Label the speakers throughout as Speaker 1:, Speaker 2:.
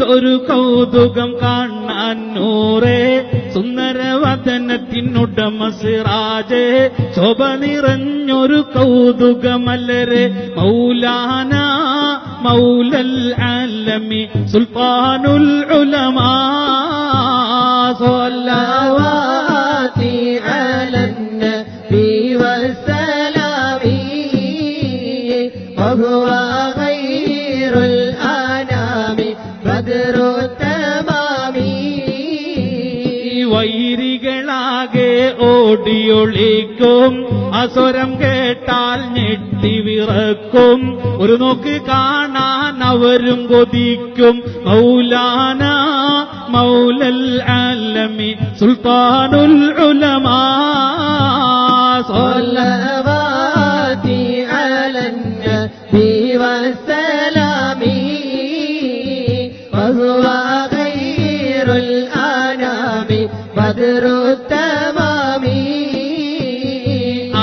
Speaker 1: എന്തൊരു കൗതുകം കാണാൻ നൂറേ, സുന്ദരവദനത്തിനുടമ സിറാജേ, ശോഭ നിറഞ്ഞൊരു കൗതുകമല്ലരെ മൗലാന മൗലൽ ആലമി സുൽത്താനുൽ ഉലമാ.
Speaker 2: സ്വല്ലവാതി അലൻ നബി വസ്സലാമി വഹുവ ഖൈറുൽ അനാമി ബദ്റു തമാമി.
Speaker 1: വൈരികളാകെ ഓടിയൊളിക്കും, അസ്വരം കേട്ടാൽ ഞെട്ടിവിറക്കും, ഒരു നോക്ക് കാണാൻ അവരും കൊതിക്കും. മൗലാന മൗലൽ ആലമി സുൽത്താനുൽ ഉലമാ.
Speaker 2: സ്വല്ലവാതി അലൻ നബി വസ്സലാമി വഹുവ ഖൈറുൽ അനാമി ബദ്റു തമാമി.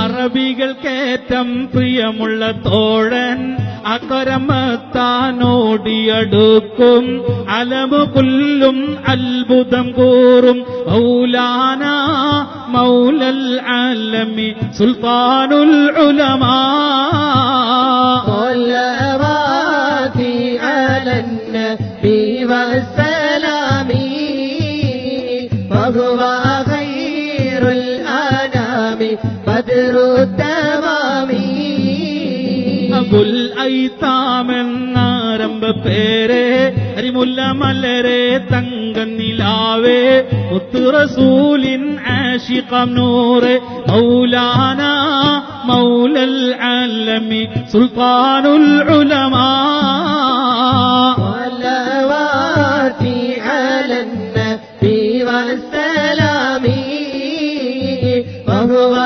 Speaker 1: അറബികൾക്കേറ്റം പ്രിയമുള്ള തോഴൻ അക്കരമത്താനോടിയടുക്കും, അലമു കൊല്ലും അത്ഭുതം കൂറും. മൗലാന മൗലൽ ആലമി സുൽത്താനുൽ ഉലമാ.
Speaker 2: സ്വല്ലവാതി അലൻ നബി വസ്സലാമി വഹുവ ഖൈറുൽ അനാമി ബദ്റു തമാമി.
Speaker 1: അബുൽ ഐത്താമെന്നാരംഭ പേരെ, അരിമുല്ല മലരെ തങ്കനിലാവേ, മുത്ത് റസൂലിൻ ആശിഖം നൂറെ. മൗലാന മൗലൽ ആലമി സുൽത്താനുൽ ഉലമാ.
Speaker 2: സ്വല്ലവാതി അലൻ നബി വസ്സലാമി വഹുവ